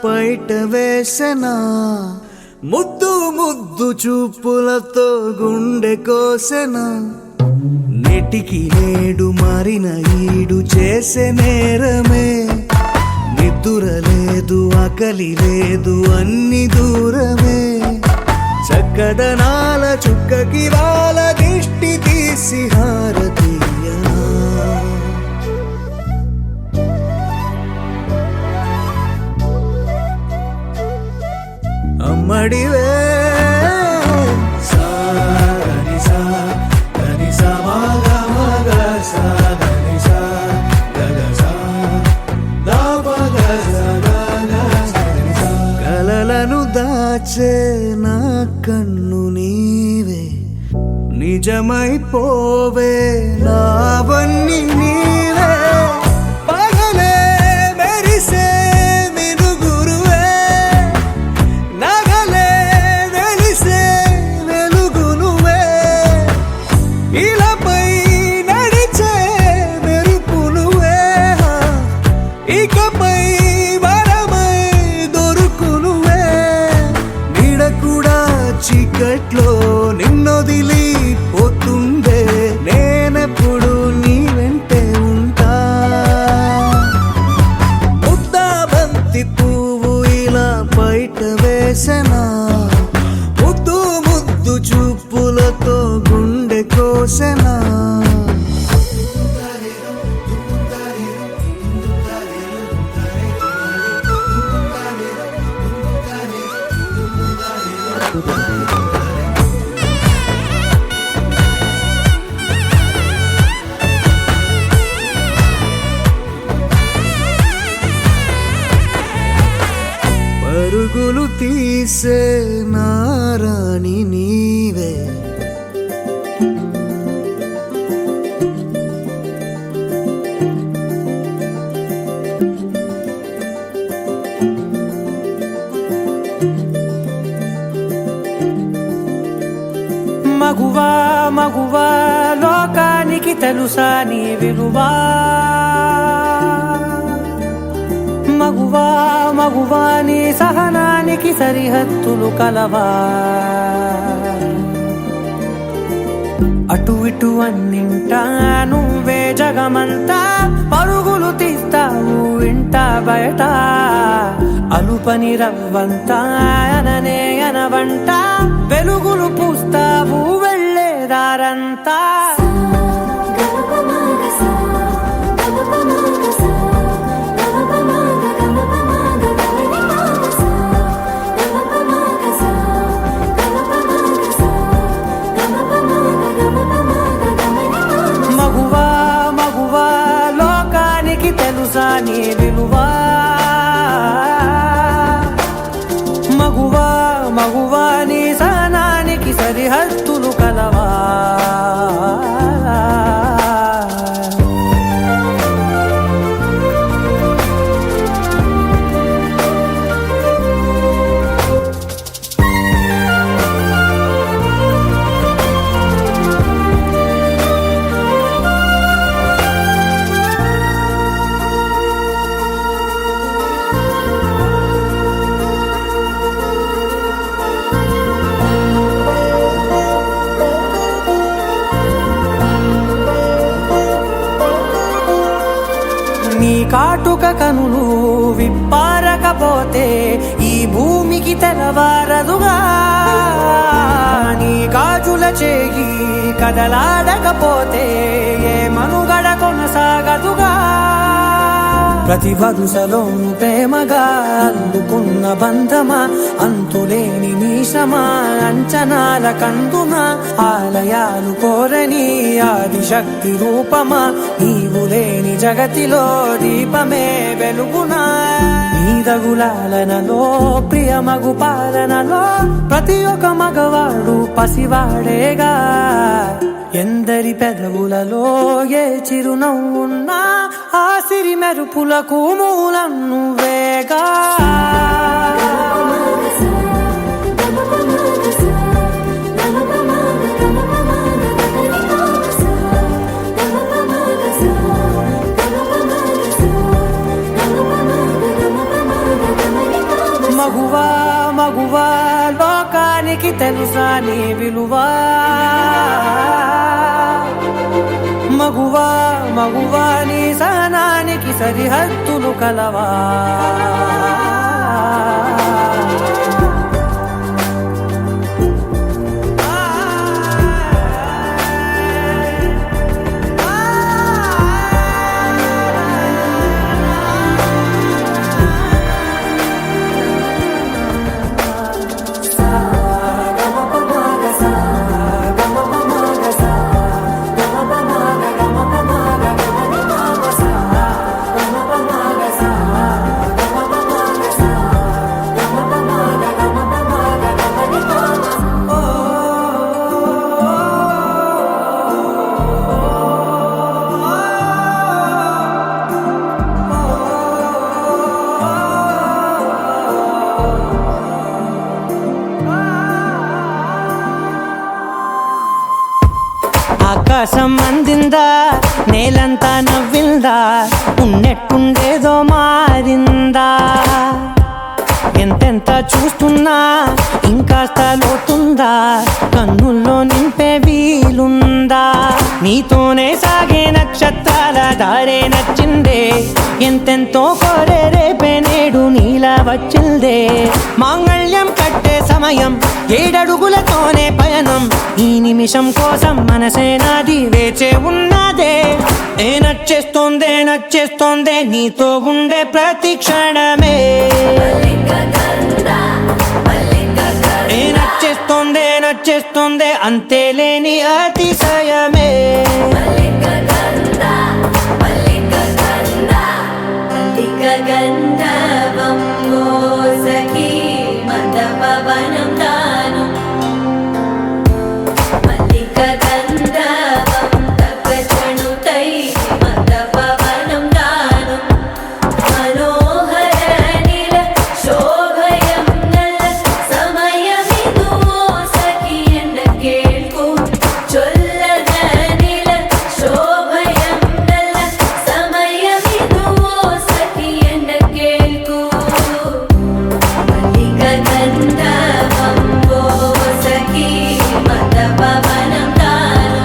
పైట వేసెనా ముద్దు ముద్దు చూపులతో గుండె కోసెనా నెటికి నేడు మారిన ఈడు చేసే నేరమే నిద్దుర లేదు ఆకలి లేదు అన్ని దూరమే చక్కదనాల చుక్కకి వాళ్ళ దిష్టి తీసి హారతీయనా అమ్మడివే కలలను దాచే నా కన్ను నీవే నిజమైపోవే నావన్నీ నీవే పగలే మెరిసే మినుగురువే నగలే వెలిసే వెలుగు నువ్వే ఇలాపై నడిచే మెరుపు నువ్వే ఇకపై వరమై దొరుకు నువ్వే నీడ కూడా చీకట్లో నిన్నొదిలి పోతుందే నేనెప్పుడు నీ వెంటే ఉంటా ముద్దా బంతి పువ్వు ఇలా బయట వేసెనా ముద్దు ముద్దు చూపులతో గుండె కోసెనా పరుగులు తీసే నారాణి నీవే మగువా మగువా లోకానికి తెలుసా నీ విలువా మగువా మగువా నీ సహనానికి సరిహద్దులు కలవా అటు ఇటు అన్నింటా నువ్వే జగమంతా పరుగులు తీస్తావు ఇంట బయట అలుపని రవ్వంతా అననే అనవంట వెలుగులు పూస్తావు వెళ్ళేదారంతా మగువా మగువా లోకానికి తెలుసా నీ విలువా మగువా మగువా నీ సహనానికి సరిహద్దులు కలవా నీ కాటుక కనులు విప్పారకపోతే ఈ భూమికి తెలవారదుగా నీ గాజుల చేయి కదలాడకపోతే ఏ మనుగడ కొనసాగదుగా ప్రతి వరుసలో ప్రేమగా అందుకున్న బంధమా అంతులేని నీశమా అంచనాల కందునా ఆలయాలు కోరని ఆదిశక్తి రూపమా నీవు లేని జగతిలో దీపమే వెలుగునా నీదగులాలనలో ప్రియమగు పాలనలో ప్రతి ఒక్క మగవాడు పసివాడేగా ఎందరి పెదవులలో ఏ చిరునవ్వున్నా ఆ సిరి మెరుపులకు మూలం నువ్వేగా మగువా మగువా లోకానికి తెలుసా నీ విలువా మగువా మగువా నీ సహనానికి సరిహద్దులు కలవా ఆకాశం అందిందా నేలంతా నవ్విందా ఉన్నట్టుండేదో మారిందా ఎంతెంత చూస్తున్నా ఇంకాస్త లోతుందా కన్నుల్లో నింపే వీలుందా నీతోనే సాగే నక్షత్రాల దారే నచ్చిందే ఎంతెంతో కోరే రేపే నేడు నీలా వచ్చిందే మాంగళ్యం కట్టే సమయం 7 అడుగులతోనే పయనం ఈ నిమిషం కోసం మనసే నాది వేచే ఉన్నదే నచ్చేస్తోందే నచ్చేస్తోందే నీతో ఉండే ప్రతి క్షణమే నచ్చేస్తోందే నచ్చేస్తోందే అంతేలేని అతిశయమే గంధర్వం సఖీ మందపవనం తాను మల్లిక గంధర్వం తగ్గచణుతై మందపవనం తాను మనోహర నీల శోభయం నల్ల సమయమిదు సఖీ ఎన్న కేಳ್ಕು చొల్లద నీల శోభయం నల్ల సమయమిదు సఖీ ఎన్న కేಳ್కు మల్లిక గంధర్వం సఖీ మందపవనం తాను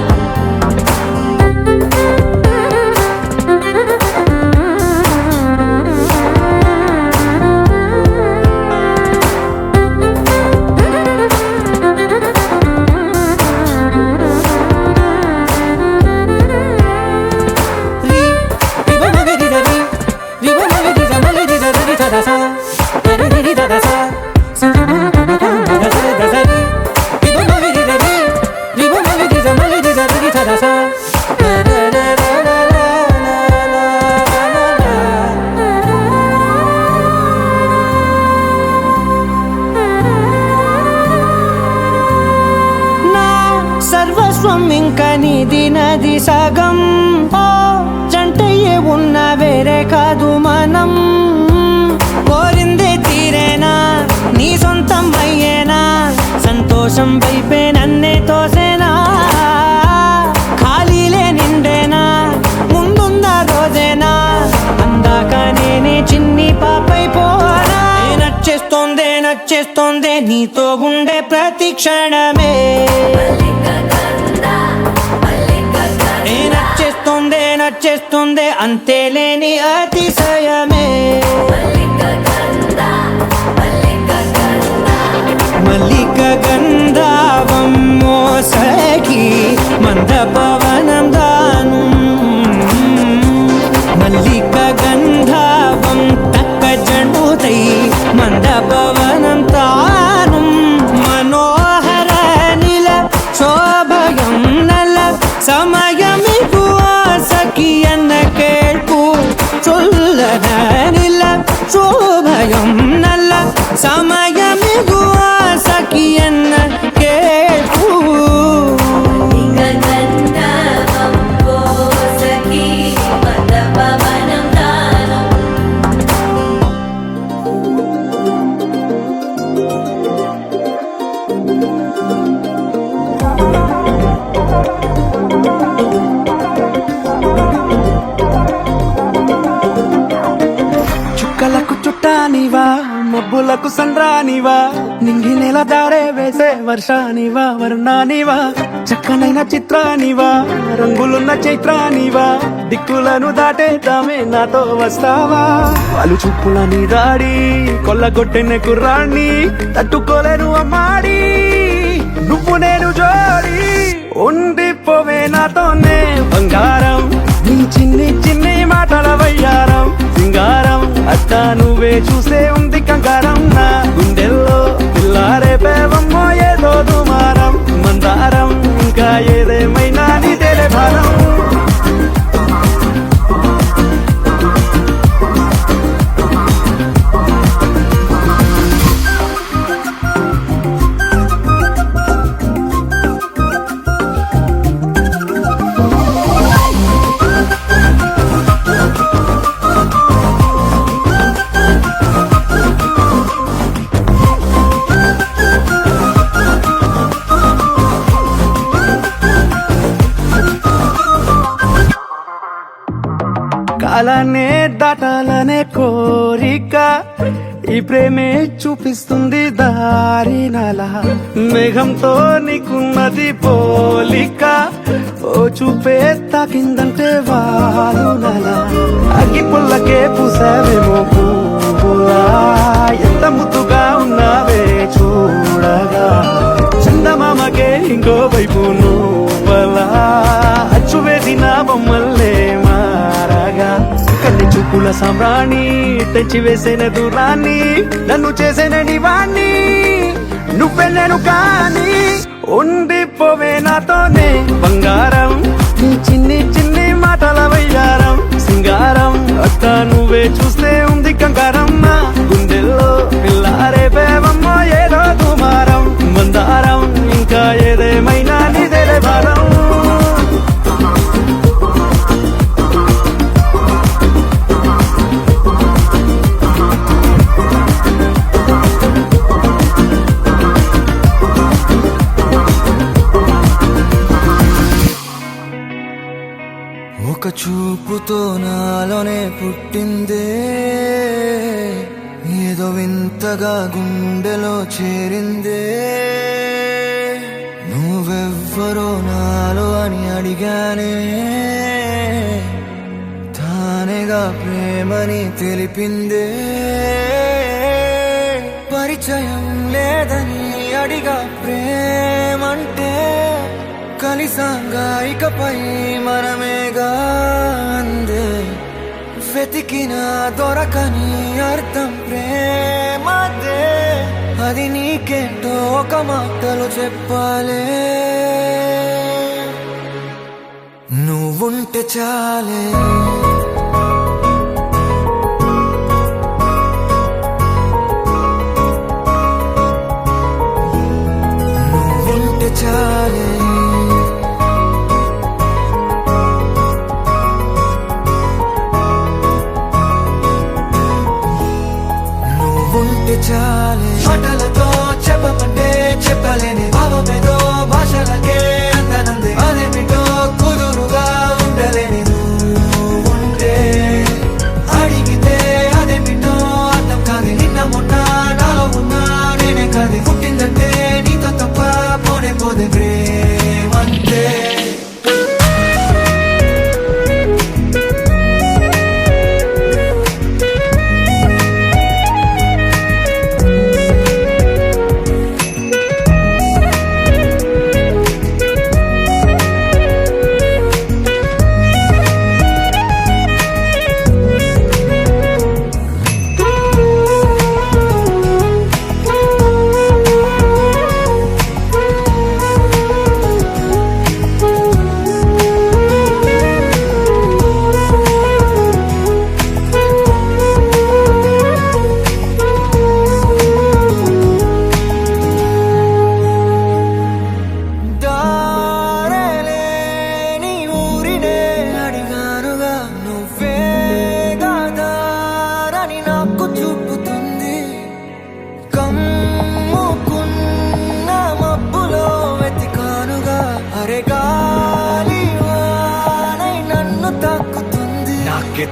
సర్వస్వం ఇంక నీది నది సగం ఓ జంటయ్యే ఉన్న వేరే కాదు మనం కోరిందే తీరేనా నీ సొంతం అయ్యేనా సంతోషం వైపే నన్నే తోసేనా ఖాళీలే నిండేనా ముందుందా రోజేనా అందాక నేనే చిన్ని పాపై పోనా నచ్చేస్తోందే నచ్చేస్తోందే నీతో ఉండే ప్రతి క్షణమే నచ్చేస్తోందే నచ్చేస్తోందే అంతేలేని అతిశయమే మల్లిక గంధర్వం సఖీ మందపవనం దాను మల్లిక గంధర్వం తక్కజండుతై మందపవనం తాను మనోహర నీల శోభయం నల్ల సమయమిదు సఖీ ఎన్న కేಳ್ಕು చొల్లద నీల శోభయం నల్ల సమయమిదు సఖీ ఎన్న కేಳ್ಕು గంధర్వం సఖీ మందపవనం తాను చుక్కలకు చుట్టానివా మబ్బులకు సంద్రానివా నింగి నెల దారే వేసే వర్షానివా వర్ణానివా చక్కనైన చిత్రానివా రంగులున్న చైత్రానివా దిక్కులను దాటేద్దామే నాతో వస్తావా వాళ్ళు చూపుల నీ దాడి కొల్లగొట్టిన కుర్రాన్ని తట్టుకోలేను అమ్మాడి నువ్వు నేను జోడి ఉండిపోవే నాతోనే బంగారం నీ చిన్ని చిన్ని మాటల వయ్యారం సింగారం అట్టా నువ్వే చూసే ఉంది కంగారం నా గుండెల్లో పిల్లారే పేవమ్మో ఏదో దుమారం మందారం ఇంకా ఏదేమైనా నీదేలే భారం కాలానే దాటాలనే కోరిక ఈ ప్రేమే చూపిస్తుంది దారి నల మేఘంతో నీకున్నది పోలిక ఓ చూపే తాకిందంటే వాలు నల అగ్గి పుల్లకే పూసావేమో పువ్వులా ఎంత ముద్దుగా ఉన్నావే చూడగా చందమామకే ఇంకో వైపు నువ్వలా అచ్చు వేసిన బొమ్మల్లే మారగా కళ్ళి చూపుల సామ్రాణి తెచ్చి వేసిన దూరాన్ని నన్ను చేసిన నివాణ్ణి నువ్వే నేను కాని ఉండిపోవే నాతోనే బంగారం నీ చిన్ని చిన్ని మాటల వయ్యారం సింగారం అట్టా నువ్వే చూస్తే ఉంది కంగారం నా గుండెల్లో పిల్లారే పేవమ్మో ఏదో దుమారం మందారం ఇంకా ఏదేమైనా నీదేలే భారం ఒక చూపుతో నాలోనే పుట్టిందే ఏదో వింతగా గుండెలో చేరిందే నువ్వెవ్వరో నాలో అని అడిగానే తానేగా ప్రేమని తెలిపిందే పరిచయం లేదని అడిగా ప్రేమంటే కలిసాంగా ఇకపై మనమేగా అందే వెతికిన దొరకని అర్థం ప్రేమదే అది నీకేంటో ఒక మాటలు చెప్పాలే నువ్వుంటే చాలే నువ్వుంటే చాలే ఉంటే చాలే మాటలతో చెప్పమంటే చెప్పలేని భావమేదో భాషలకే అందనందే అదేమిటో కుదురుగా ఉండలేని ఉంటే అడిగితే అదేమిటో అర్థం కాదు నిన్న మొన్న నాలో ఉన్నా నేనే కాదు పుట్టిందంటే నీతో తప్ప పోనే పోదే ప్రేమంతే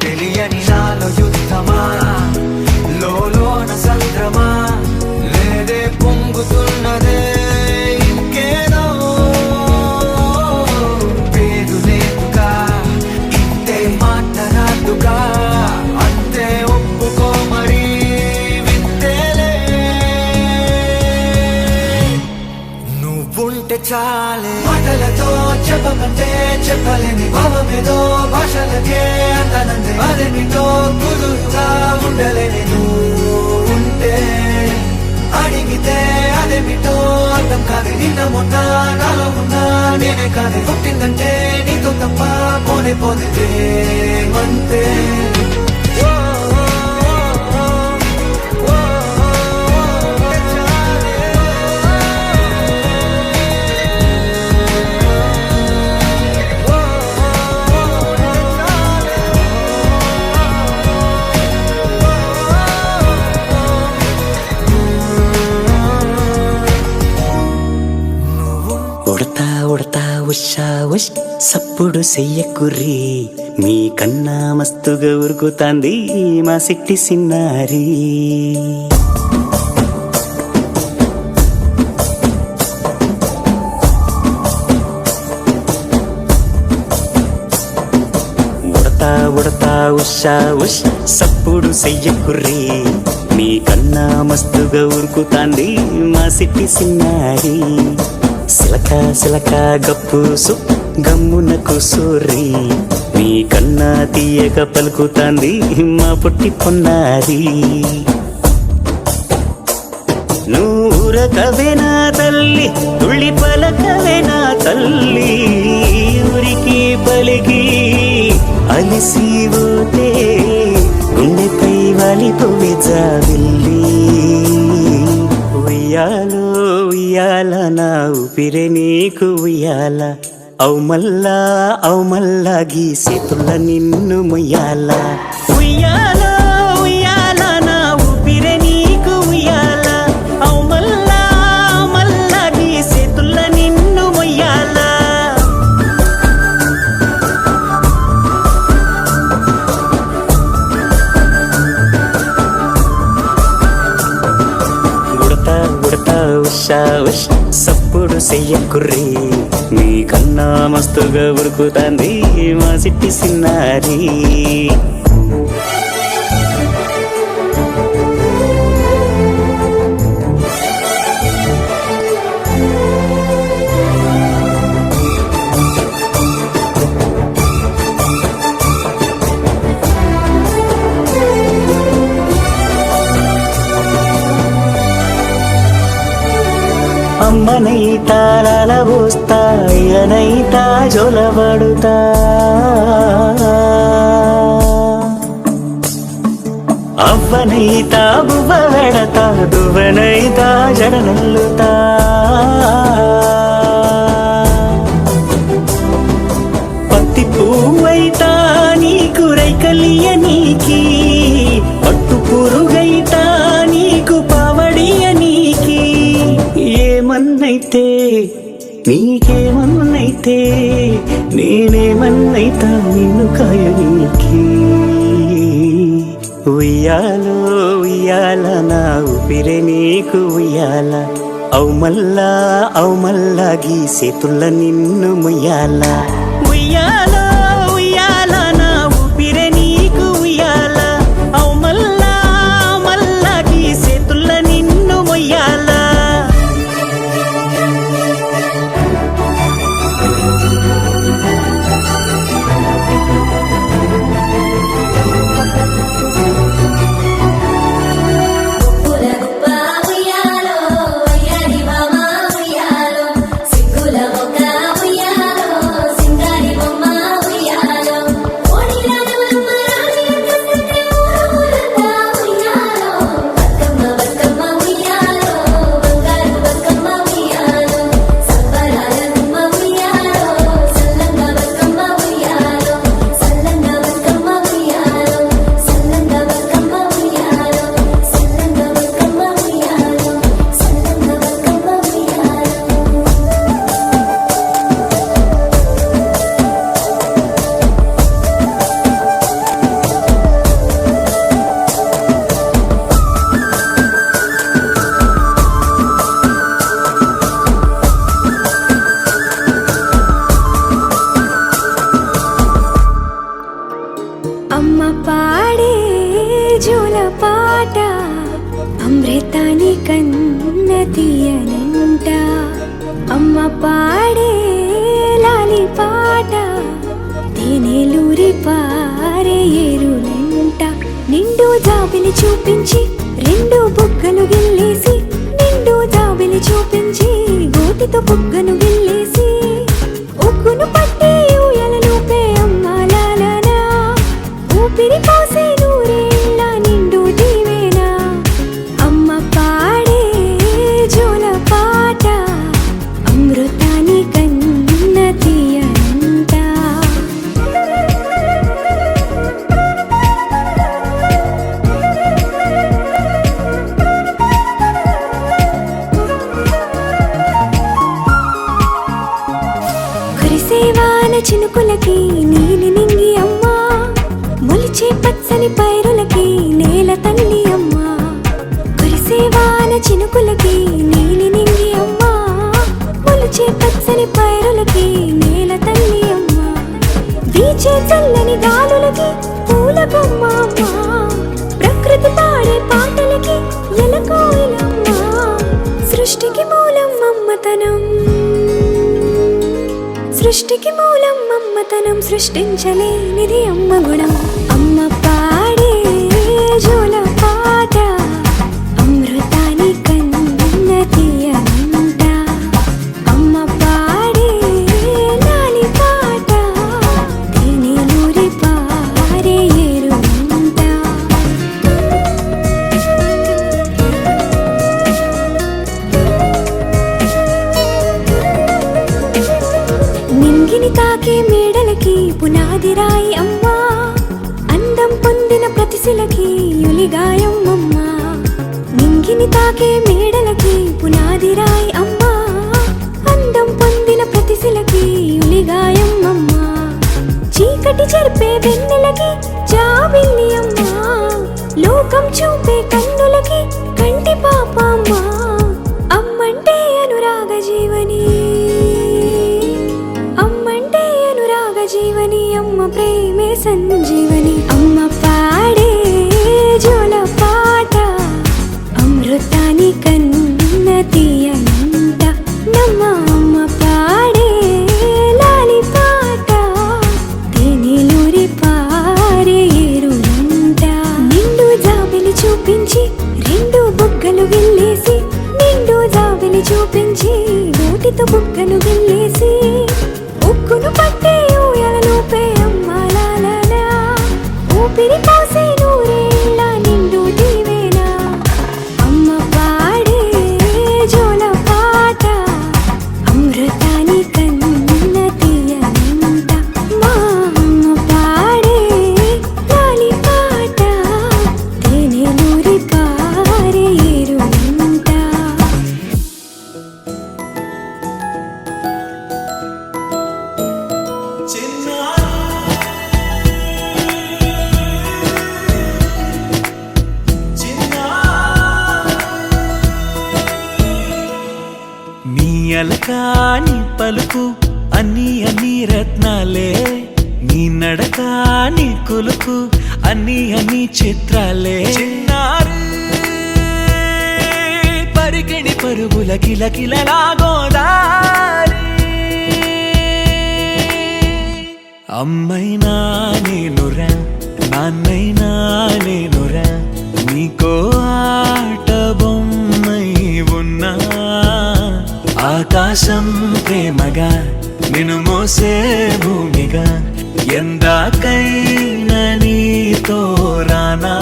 తెలియని నాలో యుద్ధమా లోలోన సంద్రమా చాలే మాటలతో చెప్పమంటే చెప్పలేని భావమేదో భాషలకే అందనందే అదేమిటో కుదురుగా ఉండలేని నువ్వు ఉంటే అడిగితే అదేమిటో అర్థం కాదు నిన్న మొన్న నాలో ఉన్నా నేనే కాదు పుట్టిందంటే నీతో తప్ప పోనే పోతే అంతే ఉడతా ఉడతా ఉషా ఉష్ సప్పుడు చెయ్యకుర్రి మీ కన్నా మస్తుగా ఉరుకుతాంది మా సిట్టి సిన్నారి ఉడతా ఉడతా ఉషా ఉష్ సప్పుడు చెయ్యకుర్రి మీ కన్నా మస్తుగా ఉరుకుతాంది మా సిట్టి సిన్నారి సిలక సిలక గప్పుసు గమ్మున కూసూరి నీ కన్నా తీయక పలుకుతాంది మా పుట్టి పొన్నారి నూరకవేనా తల్లి తుళ్ళి పలకవేనా తల్లి ఊరికి పలికి అలిసిపోతే గుండెపై వాలిపోవే జావిల్లి ఉయ్యాలో ఉయ్యాల నా ఊపిరే నీకు ఉయ్యాల అవు మల్లా గీసేతుల్ల నిన్ను ముయ్యాల ఉయ్యాల ఉయ్యాల నా ఊపిరే నీకు ఉయ్యాల అవు మల్లా గీసేతుల్ల నిన్ను ముయ్యాల ఉషా ఉష్ సప్పుడు చెయ్యకుర్రి మీ కన్నా మస్తుగా ఉరుకుతాంది మా సిట్టి సిన్నారి అమ్మనైతా లాలబోస్తా అయ్యనైతా జొలబడుతా అవ్వనైతా బువ్వ వెడతా దువ్వనైతా జడనల్లుతా పత్తి పువ్వైతా నీకు రైకలియ నీకి పట్టు పురుగైతా నీకు పావడియ నీకి ఏమన్నైతే నీకేమన్నైతే నేనేమన్నైతా నిన్ను కాయనీకి ఉయ్యాలో ఉయ్యాల నా ఊపిరే నీకు ఉయ్యాల అవు మల్లా గీసేతుల్ల నిన్ను ముయ్యాల ఉయ్యాలో ఉయ్యాల నా ఊపిరే నీకు ఉయ్యాల అవు మల్లా గీసేతుల్ల నిన్ను ముయ్యాల ఉయ్యాలో సింగారి బొమ్మ పాడే లాలి పాట తేనెలూరి పారే ఏరులంట నిండు జాబిలి చూపించి రెండు బుగ్గలు గిల్లేసి నిండు జాబిలి చూపించి గోటితో బుగ్గను గిల్లేసి ఉగ్గును పట్టి ఊయలలోపే అమ్మాలాలనా ఊపిరి పోసే నూరేళ్ళ నిండు దీవేనా అమ్మ పాడే జోల పాట అమృతాని కన్న తీయంట కురిసేవాన చినుకులకి నీలి నింగి అమ్మా మొలిచే పచ్చని పైరులకి నేల తల్లి అమ్మా కురిసేవాన చినుకులకి నీలి నింగి అమ్మా మొలిచే పచ్చని పైరులకి నేల తల్లి అమ్మా వీచే చల్లని గాలులకి పూల బొమ్మ అమ్మా ప్రకృతి పాడే పాటలకి ఎలకోయిలమ్మా సృష్టికి మూలం మమ్మతనం సృష్టికి మూలం మమ్మతనం సృష్టించలేనిది అమ్మ గుణం అమ్మ పాడే జోల పాట అమృతాని కన్న తీయనంట అమ్మ పాడే లాలి పాట తేనెలూరి పారే ఏరులంట నింగిని తాకే మేడలకి పునాది రాయి అమ్మా అందం పొందిన ప్రతిశిలకి యులిగాయం అమ్మా నింగిని తాకే మేడలకి పునాది రాయి అమ్మా అందం పొందిన ప్రతిశిలకి యులిగాయం అమ్మా చీకటి చెరిపే వెన్నెలకి జాబిల్లి అమ్మా లోకం చూపే కన్నులకి కంటి పాప అమ్మా అమ్మంటే అనురాగ జీవని అమ్మంటే అనురాగ జీవని అమ్మ ప్రేమే సంజీవని అమ్మ పాడే జోల పాట అమృతాని కన్న తీయనంట నమ్మ అమ్మ పాడే లాలి పాట తేనెలూరి పారే ఏరులంట నిండు జాబిలి చూపించి రెండు బుగ్గలు గిల్లేసి నిండు జాబిలి చూపించి నోటితో బుగ్గను గిల్లేసి ఉక్కును పట్టే ఊయలలోపే అమ్మాలాలనా ఊపిరి పోసే నూరేళ్ళ నిండు దీవేనా అమ్మ పాడే జోల పాట అమృతాని కన్న తీయనంట మా అమ్మ పాడే లాలి పాట తేనెలూరి పారే ఏరులంట నీ అలకాని పలుకు అన్ని అన్ని రత్నాలే నీ నడకాని కులుకు అన్ని అన్ని చిత్రాలే చిన్నారు పరికిణి పరుగుల కిలకిలలాగోదారి అమ్మైనా నేనురా నాన్నైనా నేనురా నీకో ఆట బొమ్మై ఉన్నా ఆకాశం ప్రేమగా నిన్ను మోసే భూమిగా ఎందాకైనా నీతో రానా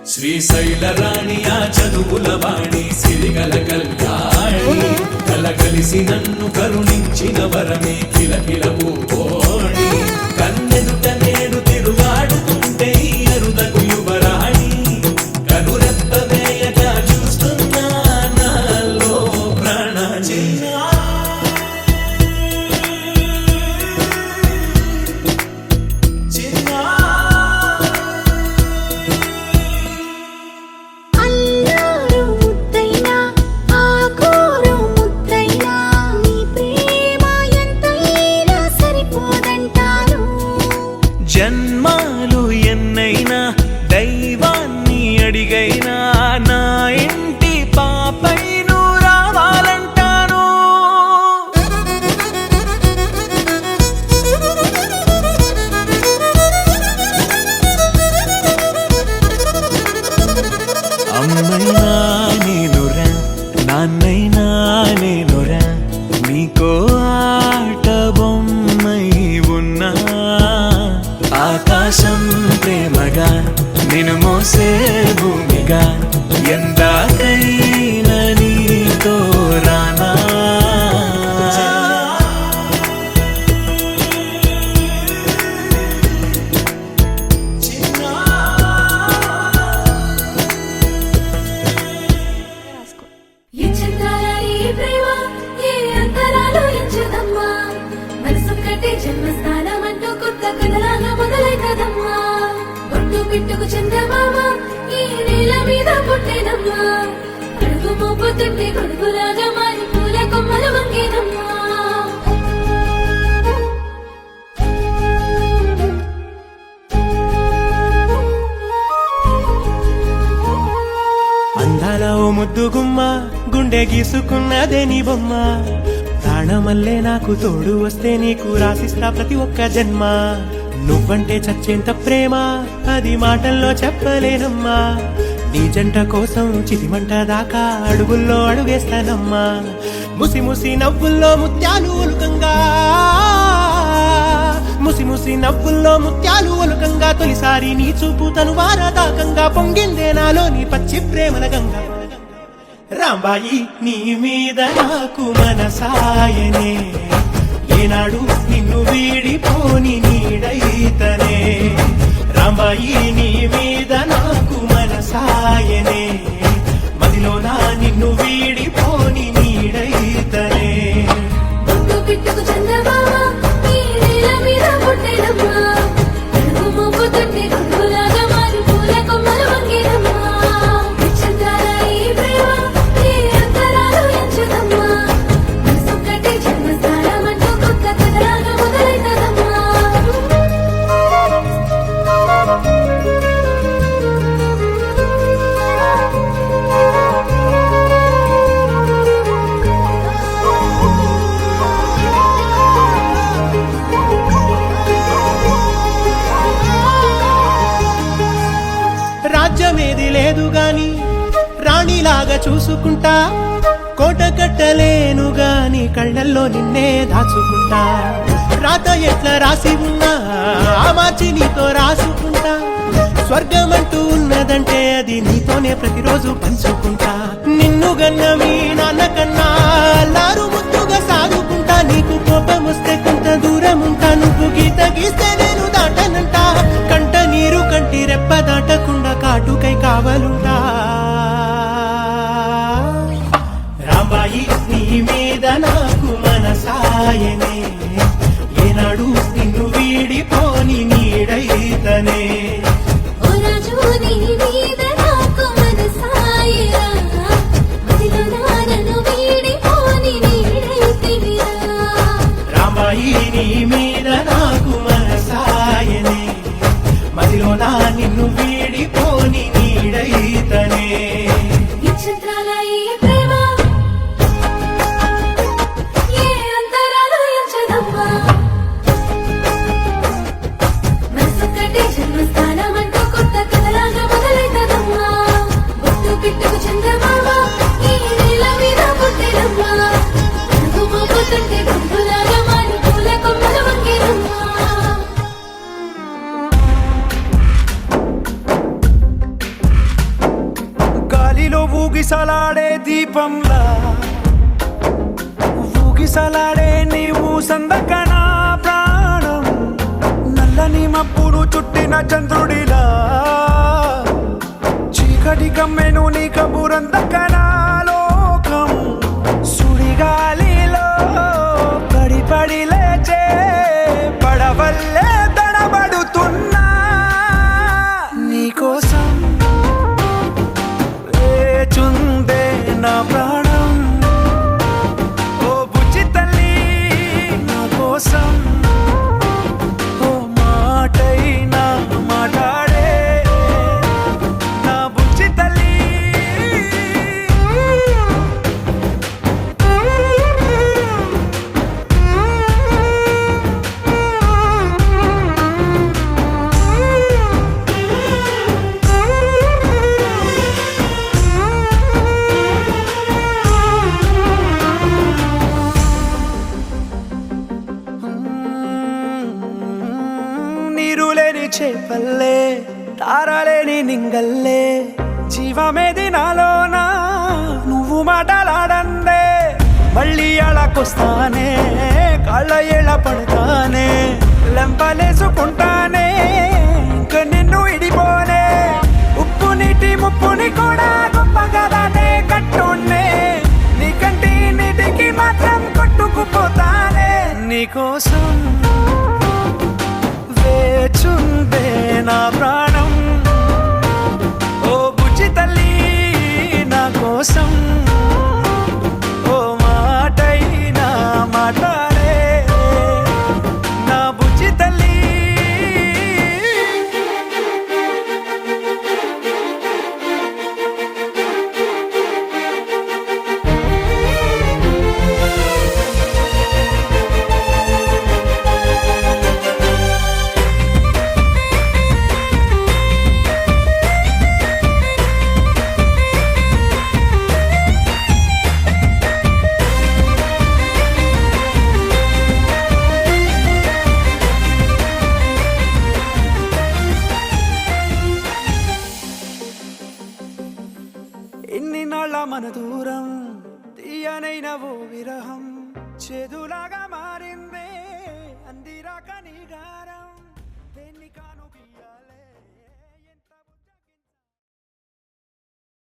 శ్రీశైల రాణియా చదువుల వాణి సిరిగల కల్యాణి కలగలిసి నన్ను కరుణించిన వరమే కిలకిల పూకోణి కన్నెదుట నేడు తిరుగాడుతుంటే ఈ అరుదకు యువరాణి కనురెప్ప వేయక చూస్తున్నా నాలో ప్రాణ చిన్న ఆకాశం ప్రేమగా నిన్ను మోసే భూమిగా ఎందాకైనా నీతో రానా ఈ చిత్రాల ఈ ప్రేమ ఏ అంతరాలు ఎంచదమ్మా మనసు కట్టే జన్మస్థానం అంటూ కొత్త కథలాగా మొదలైతదమ్మా ఒట్టు పిట్టుకు చందమామ ఈ నేల మీద పుట్టేనమ్మా అడుగు మోపుతుంటే గొడుగులాగా మారి పూల కొమ్మలు వంగేనమ్మా అందాల ఓ ముద్దు గుమ్మ గుండె గీసుకున్నదే నీ బొమ్మ ప్రాణమల్లే నాకు తోడు వస్తే నీకు రాసిస్తా ప్రతి ఒక్క జన్మ నువ్వంటే చచ్చేంత ప్రేమ అది మాటల్లో చెప్పలేనమ్మా నీ జంట కోసం చితిమంట దాకా అడుగుల్లో అడుగేస్తానమ్మా ముసి ముసి నవ్వుల్లో ముత్యాలు ఒలుకంగా ముసి ముసి నవ్వుల్లో ముత్యాలు ఒలుకంగా తొలిసారి నీ చూపు తను వారదాకంగా పొంగిందే నాలో నీ పచ్చి ప్రేమల గంగా రాంబాయి నీ మీద నాకు మనసాయనే ఏనాడు నిన్ను వీడిపోని నీడైతనే రాంబాయి నీ మీద నాకు మనసాయనే మదిలో నా నిన్ను వీడిపోని నీడైతనే ఒట్టు పిట్టుకు చందమామ ఈ నేల మీద పుట్టేనమ్మా అడుగు మోపుతుంటే గొడుగులాగా మారి పూల కొమ్మలు వంగేనమ్మా ఈ చిత్రాల ఈ ప్రేమ ఏ అంతరాలు ఎంచదమ్మా మనసు కట్టే జన్మస్థానం అంటూ కొత్త కథలాగా మొదలైతదమ్మా రాజ్యమేది లేదు గాని రాణిలాగా చూసుకుంటా కోట కట్టలేను గాని కళ్ళల్లో నిన్నే దాచుకుంటా రాత ఎట్లా రాసి ఉన్నా ఆ మార్చి నీతో రాసుకుంటా స్వర్గమంటూ ఉన్నదంటే అది నీతోనే ప్రతిరోజు పంచుకుంటా నిన్ను గన్న మీ నాన్న కన్నా అల్లారు ముద్దుగా సాగుకుంటా నీకు కోపం వస్తే కొంత దూరం ఉంటా నువ్వు గీత గీస్తే నేను దాటనంటా కంట నీరు కంటి రెప్ప దాటకుండా కాటుకై కావలుంటా రాంబాయి నీ మీద నాకు మనసాయనే ఏనాడు నిన్ను వీడిపోని నీడైతనే ఓ రాజు నీ మీద నాకు మనసాయరా మదిలో నన్ను వీడిపోని నీడైతివిరా రాంబాయి నీ మీద నాకు మనసాయనే మదిలో నా నిన్ను వీడిపోని నీడైతనే ఈ చిత్రాల ఈ ప్రేమ ఏ అంతరాలు ఎంచదమ్మా మనసు కట్టే జన్మస్థానం అంటూ కొత్త కథలాగా మొదలైతదమ్మా ఒట్టు పిట్టుకు చందమామ ఈ నేల మీద పుట్టేనమ్మా అడుగు మోపుతుంటే గొడుగులాగా మారి పూల కొమ్మలు వంగేనమ్మా గాలిలో ఊగిసలాడే దీపంలా ఊగిసలాడే నీవు సందకనా ప్రాణం నల్లని మబ్బును చుట్టిన చంద్రుడిలా చీకటి కమ్మెను నీ కబురందకనా లోకం సుడిగాలిలో పడి లేచే పడవల్లే తడబడుతున్నా నీకోసం లేచుందే నా ప్రాణం ఓ బుజ్జి తల్లి నా కోసం ఓ మాటైనా మాట్లాడే నా బుజ్జి తల్లి పరుగులేని చేపల్లే తారలేని నింగల్లే జీవమేది నాలోనా నువ్వు మాటలాడందే మళ్ళీ అళకొస్తానే కాళ్ళ ఏళ్ళ పడతానే లెంపలేసుకుంటానే ఇంక నిన్ను ఇడిపోనే ఉప్పు నీటి ముప్పుని కూడా గొప్పగా దాటే కట్టున్నే నీ కంటి నీటికి మాత్రం కొట్టుకుపోతానే నీకోసం వేచుందే నా ప్రాణం ఓ బుజ్జి తల్లి నా కోసం ఓ మాటైనా మాట్లాడే నా బుజ్జి తల్లి ఎన్ని నాళ్ళ మన దూరం తీయనైన ఓ విరహం చేదులాగా